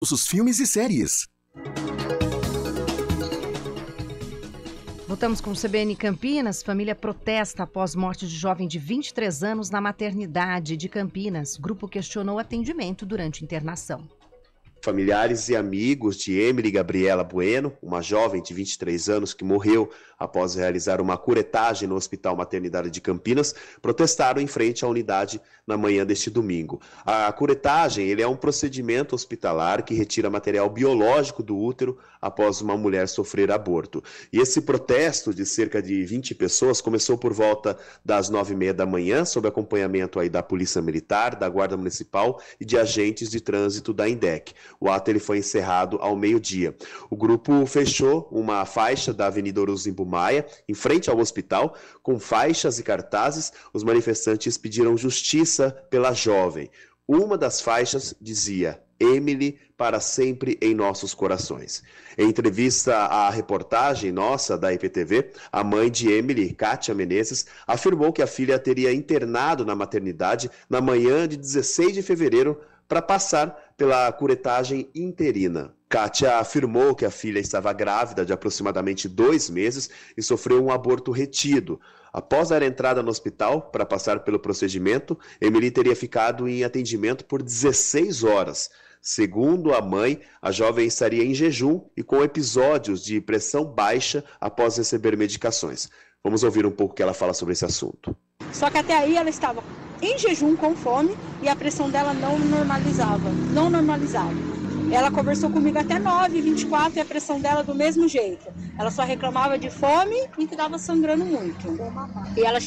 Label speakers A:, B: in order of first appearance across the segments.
A: Os filmes e séries.
B: Voltamos com o CBN Campinas. Família protesta após morte de jovem de 23 anos na maternidade de Campinas. Grupo questionou atendimento durante internação.
C: Familiares e amigos de Emily Gabriela Bueno, uma jovem de 23 anos que morreu após realizar uma curetagem no Hospital Maternidade de Campinas, protestaram em frente à unidade na manhã deste domingo. A curetagem é um procedimento hospitalar que retira material biológico do útero após uma mulher sofrer aborto. E esse protesto de cerca de 20 pessoas começou por volta das 9h30 da manhã, sob acompanhamento aí da Polícia Militar, da Guarda Municipal e de agentes de trânsito da INDEC. O ato ele foi encerrado ao meio-dia. O grupo fechou uma faixa da Avenida Orozimbo Maia, em frente ao hospital, com faixas e cartazes. Os manifestantes pediram justiça pela jovem. Uma das faixas dizia: Emily para sempre em nossos corações. Em entrevista à reportagem nossa da IPTV, a mãe de Emily, Kátia Menezes, afirmou que a filha teria internado na maternidade na manhã de 16 de fevereiro para passar pela curetagem interina. Kátia afirmou que a filha estava grávida de aproximadamente 2 meses e sofreu um aborto retido. Após dar entrada no hospital para passar pelo procedimento, Emily teria ficado em atendimento por 16 horas. Segundo a mãe, a jovem estaria em jejum e com episódios de pressão baixa após receber medicações. Vamos ouvir um pouco o que ela fala sobre esse assunto.
D: Só que até aí ela estava em jejum com fome e a pressão dela não normalizava. Ela conversou comigo até 9h24 e a pressão dela do mesmo jeito. Ela só reclamava de fome e que estava sangrando muito. E ela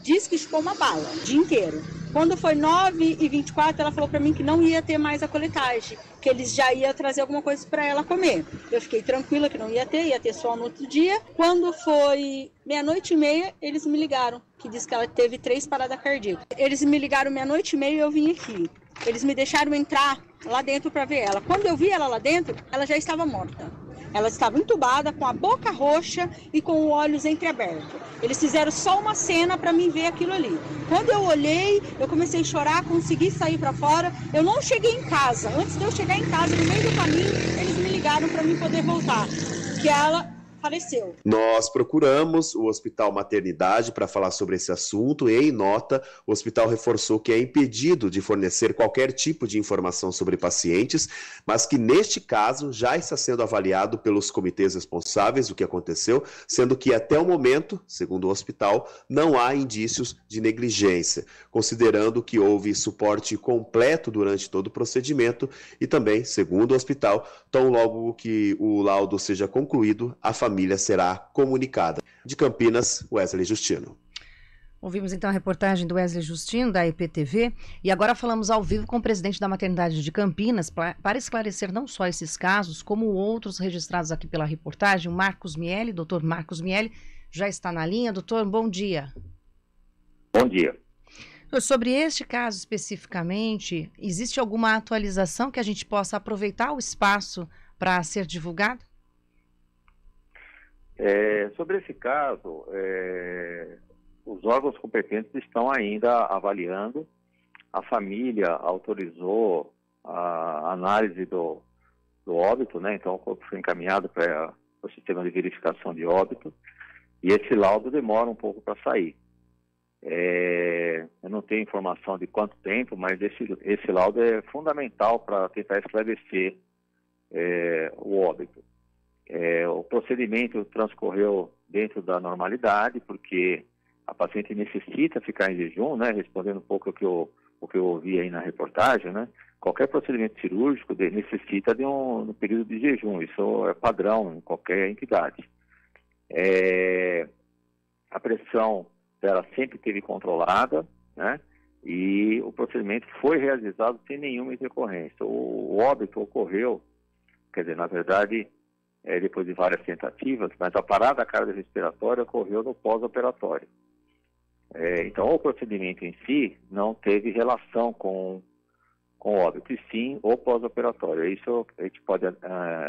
D: disse que chupou uma bala o dia inteiro. Quando foi 9h24, ela falou para mim que não ia ter mais a coletagem, que eles já iam trazer alguma coisa para ela comer. Eu fiquei tranquila que não ia ter só no outro dia. Quando foi 00:30, eles me ligaram, que disse que ela teve 3 paradas cardíacas. Eles me ligaram 00:30 e eu vim aqui. Eles me deixaram entrar lá dentro para ver ela. Quando eu vi ela lá dentro, ela já estava morta. Ela estava entubada, com a boca roxa e com os olhos entreabertos. Eles fizeram só uma cena para mim ver aquilo ali. Quando eu olhei, eu comecei a chorar, consegui sair para fora. Eu não cheguei em casa. Antes de eu chegar em casa, no meio do caminho, eles me ligaram para mim poder voltar. Que ela faleceu.
C: Nós procuramos o Hospital Maternidade para falar sobre esse assunto e, em nota, o hospital reforçou que é impedido de fornecer qualquer tipo de informação sobre pacientes, mas que, neste caso, já está sendo avaliado pelos comitês responsáveis o que aconteceu, sendo que, até o momento, segundo o hospital, não há indícios de negligência, considerando que houve suporte completo durante todo o procedimento e também, segundo o hospital, tão logo que o laudo seja concluído, a família será comunicada. De Campinas, Wesley Justino.
B: Ouvimos então a reportagem do Wesley Justino, da IPTV, e agora falamos ao vivo com o presidente da maternidade de Campinas para esclarecer não só esses casos, como outros registrados aqui pela reportagem. O Marcos Miele, doutor Marcos Miele, já está na linha. Doutor, bom dia.
E: Bom dia.
B: Sobre este caso especificamente, existe alguma atualização que a gente possa aproveitar o espaço para ser divulgado?
E: Sobre esse caso, os órgãos competentes estão ainda avaliando. A família autorizou a análise do óbito, né? Então o corpo foi encaminhado para o sistema de verificação de óbito e esse laudo demora um pouco para sair. Eu não tenho informação de quanto tempo, mas esse laudo é fundamental para tentar esclarecer o óbito. O procedimento transcorreu dentro da normalidade, porque a paciente necessita ficar em jejum, né? Respondendo um pouco o que eu ouvi aí na reportagem, né? Qualquer procedimento cirúrgico necessita de um período de jejum, isso é padrão em qualquer entidade. A pressão dela sempre esteve controlada, né? E o procedimento foi realizado sem nenhuma intercorrência. O óbito ocorreu, quer dizer, na verdade, depois de várias tentativas, mas a parada cardiorrespiratória ocorreu no pós-operatório. Então, o procedimento em si não teve relação com o óbito, e sim o pós-operatório. Isso a gente pode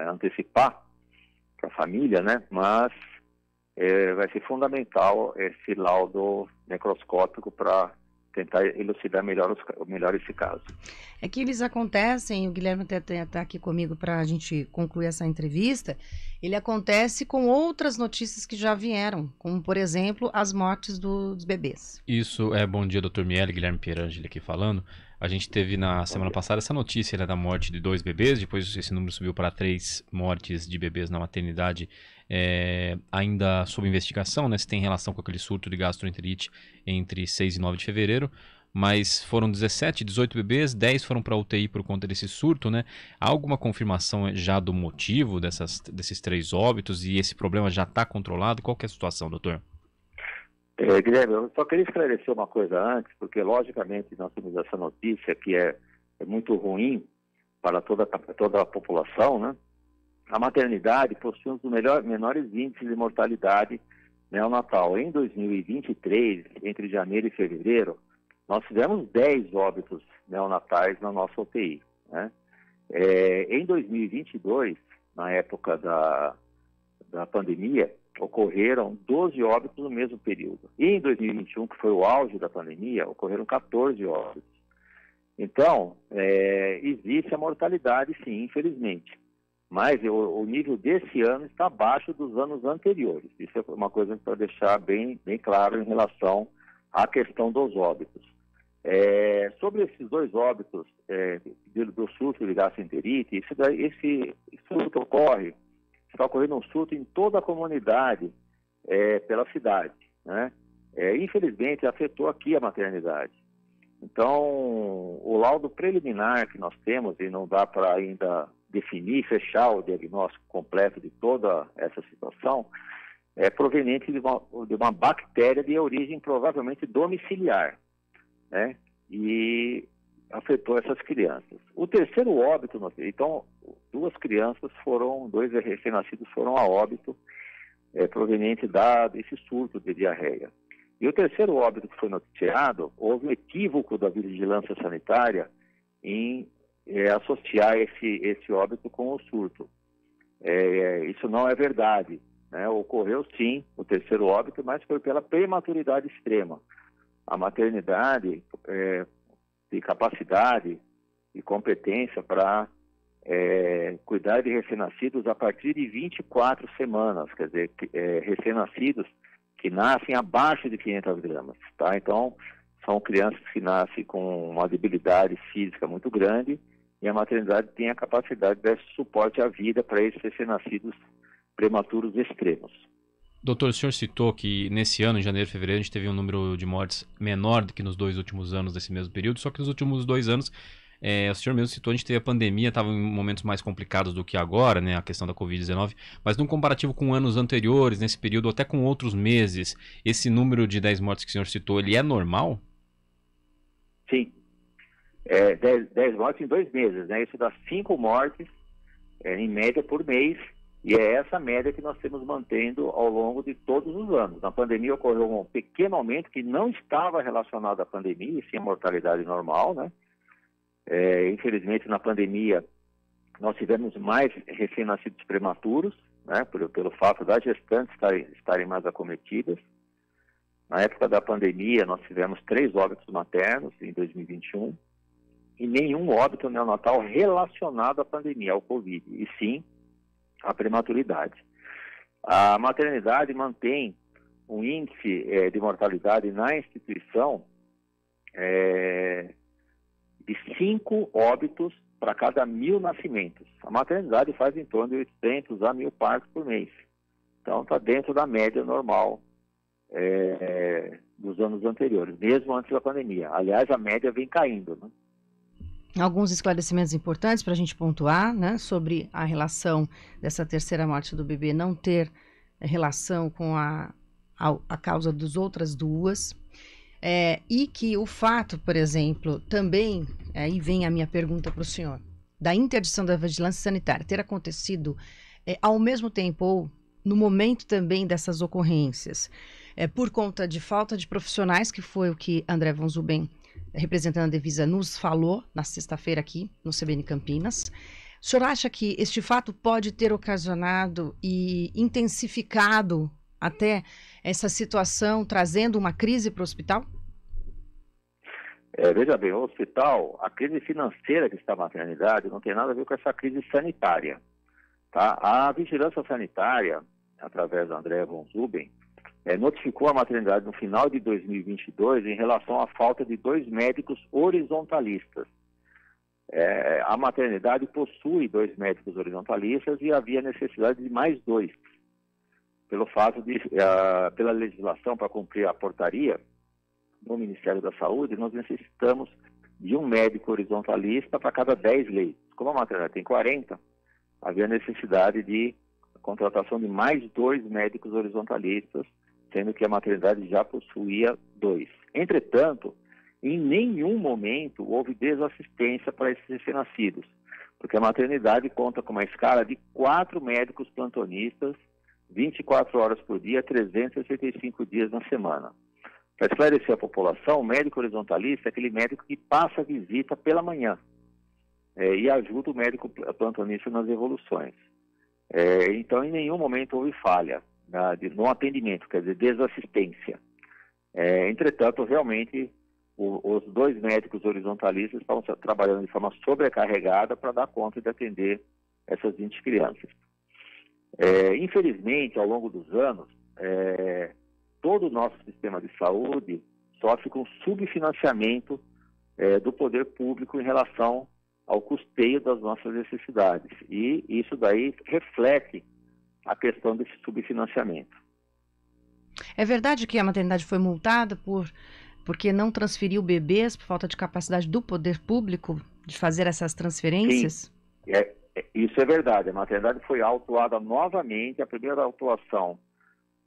E: antecipar para a família, né? Mas vai ser fundamental esse laudo necroscópico para tentar elucidar melhor esse caso.
B: É que eles acontecem, o Guilherme está aqui comigo para a gente concluir essa entrevista, ele acontece com outras notícias que já vieram, como, por exemplo, as mortes dos bebês.
A: Isso é bom dia, Dr. Miele, Guilherme Pierangeli aqui falando. A gente teve na semana passada essa notícia, né, da morte de 2 bebês, depois esse número subiu para 3 mortes de bebês na maternidade, ainda sob investigação, né, se tem relação com aquele surto de gastroenterite entre 6 e 9 de fevereiro, mas foram 17, 18 bebês, 10 foram para UTI por conta desse surto, né? Há alguma confirmação já do motivo desses 3 óbitos e esse problema já está controlado? Qual que é a situação, doutor?
E: Guilherme, eu só queria esclarecer uma coisa antes, porque logicamente nós temos essa notícia que é muito ruim para toda a população, né? A maternidade possui um dos menores índices de mortalidade neonatal. Em 2023, entre janeiro e fevereiro, nós tivemos 10 óbitos neonatais na nossa UTI, né? Em 2022, na época da pandemia, ocorreram 12 óbitos no mesmo período. E em 2021, que foi o auge da pandemia, ocorreram 14 óbitos. Então, existe a mortalidade, sim, infelizmente. Mas o nível desse ano está abaixo dos anos anteriores. Isso é uma coisa para deixar bem claro em relação à questão dos óbitos. Sobre esses 2 óbitos do surto de gastroenterite, esse surto está ocorrendo um surto em toda a comunidade pela cidade, né? Infelizmente, afetou aqui a maternidade. Então, o laudo preliminar que nós temos, e não dá para ainda definir, fechar o diagnóstico completo de toda essa situação, é proveniente de uma bactéria de origem provavelmente domiciliar, né? E afetou essas crianças. O terceiro óbito, então, 2 recém-nascidos foram a óbito proveniente desse surto de diarreia. E o terceiro óbito que foi noticiado, houve um equívoco da vigilância sanitária em associar esse óbito com o surto. Isso não é verdade, né? Ocorreu sim o terceiro óbito, mas foi pela prematuridade extrema. A maternidade tem capacidade e competência para cuidar de recém-nascidos a partir de 24 semanas, quer dizer, recém-nascidos que nascem abaixo de 500 gramas, tá? Então, são crianças que nascem com uma debilidade física muito grande e a maternidade tem a capacidade de dar suporte à vida para esses recém-nascidos prematuros extremos.
A: Doutor, o senhor citou que nesse ano, em janeiro e fevereiro, a gente teve um número de mortes menor do que nos 2 últimos anos desse mesmo período, só que nos últimos 2 anos, o senhor mesmo citou, a gente teve a pandemia, estava em momentos mais complicados do que agora, né, a questão da Covid-19, mas num comparativo com anos anteriores, nesse período, até com outros meses, esse número de 10 mortes que o senhor citou, ele é normal?
E: Sim. 10 mortes em 2 meses, né? Isso dá 5 mortes, em média, por mês. E é essa média que nós temos mantendo ao longo de todos os anos. Na pandemia ocorreu um pequeno aumento que não estava relacionado à pandemia, e sim à mortalidade normal, né? Infelizmente, na pandemia, nós tivemos mais recém-nascidos prematuros, né? Pelo fato das gestantes estarem mais acometidas. Na época da pandemia, nós tivemos 3 óbitos maternos em 2021 e nenhum óbito neonatal relacionado à pandemia, ao Covid, e sim a prematuridade. A maternidade mantém um índice de mortalidade na instituição de 5 óbitos para cada 1.000 nascimentos. A maternidade faz em torno de 800 a 1.000 partos por mês. Então está dentro da média normal dos anos anteriores, mesmo antes da pandemia. Aliás, a média vem caindo, né?
B: Alguns esclarecimentos importantes para a gente pontuar, né, sobre a relação dessa terceira morte do bebê não ter relação com a causa das outras 2. E que o fato, por exemplo, também, aí vem a minha pergunta para o senhor, da interdição da vigilância sanitária ter acontecido ao mesmo tempo ou no momento também dessas ocorrências, por conta de falta de profissionais, que foi o que André Von Zuben, representando a Devisa, nos falou na sexta-feira aqui no CBN Campinas. O senhor acha que este fato pode ter ocasionado e intensificado até essa situação, trazendo uma crise para o hospital?
E: Veja bem, o hospital, a crise financeira que está na maternidade não tem nada a ver com essa crise sanitária. Tá? A vigilância sanitária, através da Andréa von Zuben, notificou a maternidade no final de 2022 em relação à falta de 2 médicos horizontalistas. A maternidade possui 2 médicos horizontalistas e havia necessidade de mais 2. Pelo fato de, pela legislação, para cumprir a portaria do Ministério da Saúde, nós necessitamos de um médico horizontalista para cada 10 leitos. Como a maternidade tem 40, havia necessidade de contratação de mais 2 médicos horizontalistas, sendo que a maternidade já possuía 2. Entretanto, em nenhum momento houve desassistência para esses recém-nascidos, porque a maternidade conta com uma escala de 4 médicos plantonistas, 24 horas por dia, 365 dias na semana. Para esclarecer a população, o médico horizontalista é aquele médico que passa a visita pela manhã e ajuda o médico plantonista nas evoluções. Então, em nenhum momento houve falha no atendimento, quer dizer, desassistência. Entretanto, realmente, os 2 médicos horizontalistas estavam trabalhando de forma sobrecarregada para dar conta de atender essas 20 crianças. Infelizmente, ao longo dos anos, todo o nosso sistema de saúde sofre com subfinanciamento do poder público em relação ao custeio das nossas necessidades. E isso daí reflete a questão desse subfinanciamento.
B: É verdade que a maternidade foi multada porque não transferiu bebês por falta de capacidade do poder público de fazer essas transferências?
E: Sim, isso é verdade. A maternidade foi autuada novamente. A primeira autuação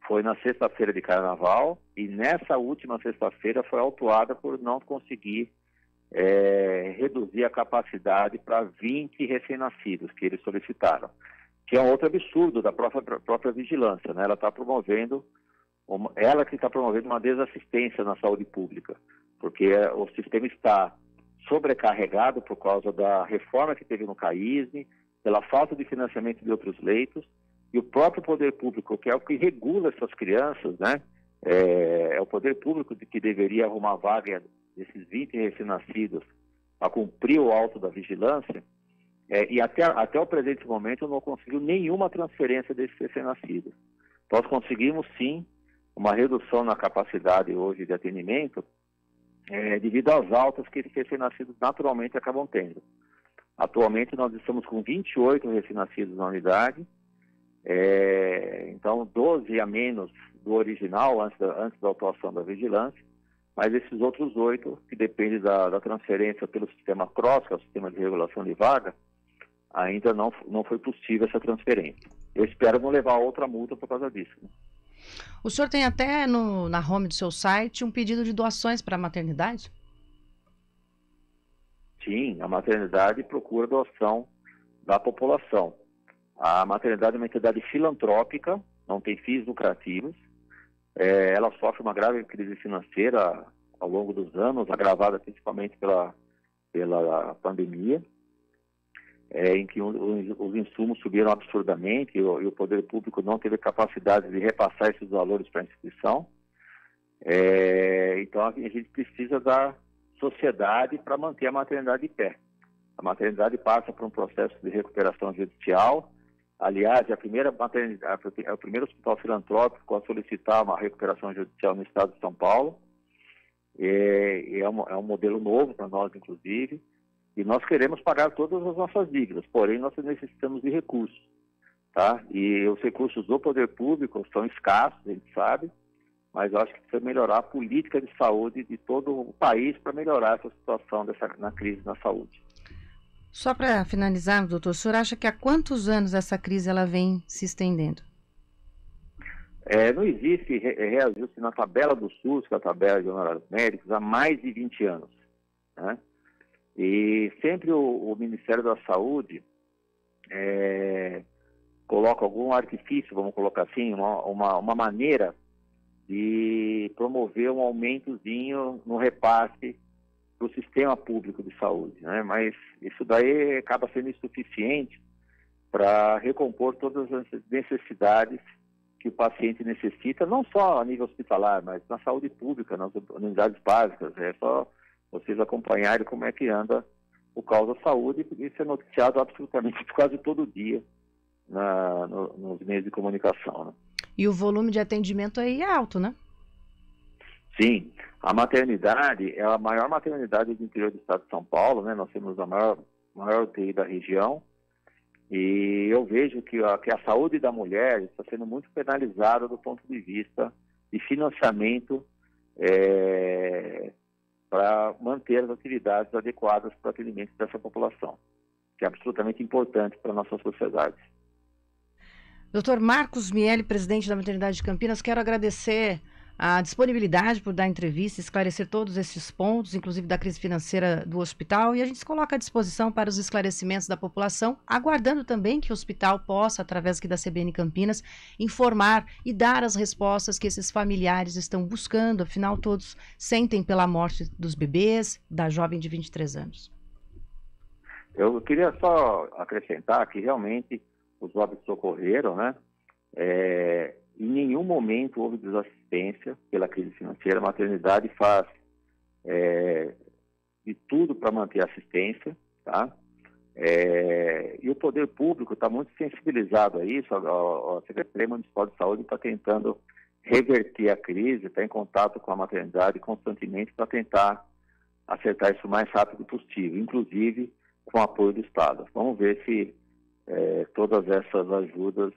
E: foi na sexta-feira de carnaval e nessa última sexta-feira foi autuada por não conseguir reduzir a capacidade para 20 recém-nascidos que eles solicitaram, que é um outro absurdo da própria vigilância, né? Ela está promovendo uma desassistência na saúde pública, porque o sistema está sobrecarregado por causa da reforma que teve no CAISM, pela falta de financiamento de outros leitos, e o próprio poder público, que é o que regula essas crianças, né? É o poder público que deveria arrumar vaga desses 20 recém-nascidos a cumprir o auto da vigilância, e até o presente momento não conseguiu nenhuma transferência desses recém-nascidos. Nós conseguimos, sim, uma redução na capacidade hoje de atendimento devido às altas que esses recém-nascidos naturalmente acabam tendo. Atualmente nós estamos com 28 recém-nascidos na unidade, então 12 a menos do original antes da autuação da vigilância, mas esses outros 8, que dependem da transferência pelo sistema CROSS, que é o sistema de regulação de vaga, ainda não foi possível essa transferência. Eu espero não levar outra multa por causa disso, né?
B: O senhor tem até na home do seu site um pedido de doações para a maternidade?
E: Sim, a maternidade procura doação da população. A maternidade é uma entidade filantrópica, não tem fins lucrativos. Ela sofre uma grave crise financeira ao longo dos anos, agravada principalmente pela pandemia, em que os insumos subiram absurdamente e o poder público não teve capacidade de repassar esses valores para a instituição. Então a gente precisa da sociedade para manter a maternidade de pé. A maternidade passa por um processo de recuperação judicial. Aliás, é o primeiro hospital filantrópico a solicitar uma recuperação judicial no estado de São Paulo. É um modelo novo para nós, inclusive, e nós queremos pagar todas as nossas dívidas, porém nós necessitamos de recursos, tá? E os recursos do poder público são escassos, a gente sabe, mas eu acho que precisa melhorar a política de saúde de todo o país para melhorar essa situação na crise na saúde.
B: Só para finalizar, doutor, o senhor acha que há quantos anos essa crise ela vem se estendendo?
E: Não existe reajuste na tabela do SUS, que é a tabela de honorários médicos, há mais de 20 anos, né? E sempre o Ministério da Saúde coloca algum artifício, vamos colocar assim, uma maneira de promover um aumentozinho no repasse para o sistema público de saúde, né? Mas isso daí acaba sendo insuficiente para recompor todas as necessidades que o paciente necessita, não só a nível hospitalar, mas na saúde pública, nas unidades básicas. É só vocês acompanharem como é que anda o Causa Saúde, e isso é noticiado absolutamente quase todo dia nos meios de comunicação, né?
B: E o volume de atendimento aí é alto, né?
E: Sim, a maternidade é a maior maternidade do interior do estado de São Paulo, né? Nós temos a maior UTI da região, e eu vejo que a saúde da mulher está sendo muito penalizada do ponto de vista de financiamento para manter as atividades adequadas para o atendimento dessa população, que é absolutamente importante para a nossa sociedade.
B: Dr. Marcos Miele, presidente da Maternidade de Campinas, quero agradecer a disponibilidade por dar entrevista, esclarecer todos esses pontos, inclusive da crise financeira do hospital, e a gente se coloca à disposição para os esclarecimentos da população, aguardando também que o hospital possa, através aqui da CBN Campinas, informar e dar as respostas que esses familiares estão buscando, afinal todos sentem pela morte dos bebês, da jovem de 23 anos.
E: Eu queria só acrescentar que realmente os óbitos ocorreram, né? Em nenhum momento houve desassistência pela crise financeira. A maternidade faz de tudo para manter a assistência, tá? E o poder público está muito sensibilizado a isso. A Secretaria Municipal de Saúde está tentando reverter a crise, está em contato com a maternidade constantemente para tentar acertar isso o mais rápido possível, inclusive com o apoio do Estado. Vamos ver se todas essas ajudas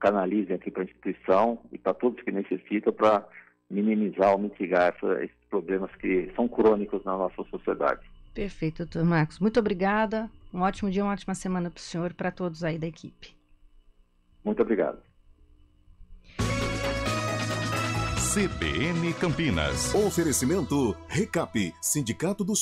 E: canalizem aqui para a instituição e para todos que necessitam, para minimizar ou mitigar esses problemas que são crônicos na nossa sociedade.
B: Perfeito, doutor Marcos. Muito obrigada. Um ótimo dia, uma ótima semana para o senhor e para todos aí da equipe.
E: Muito obrigado.
F: CBN Campinas.
G: Oferecimento Recap, Sindicato dos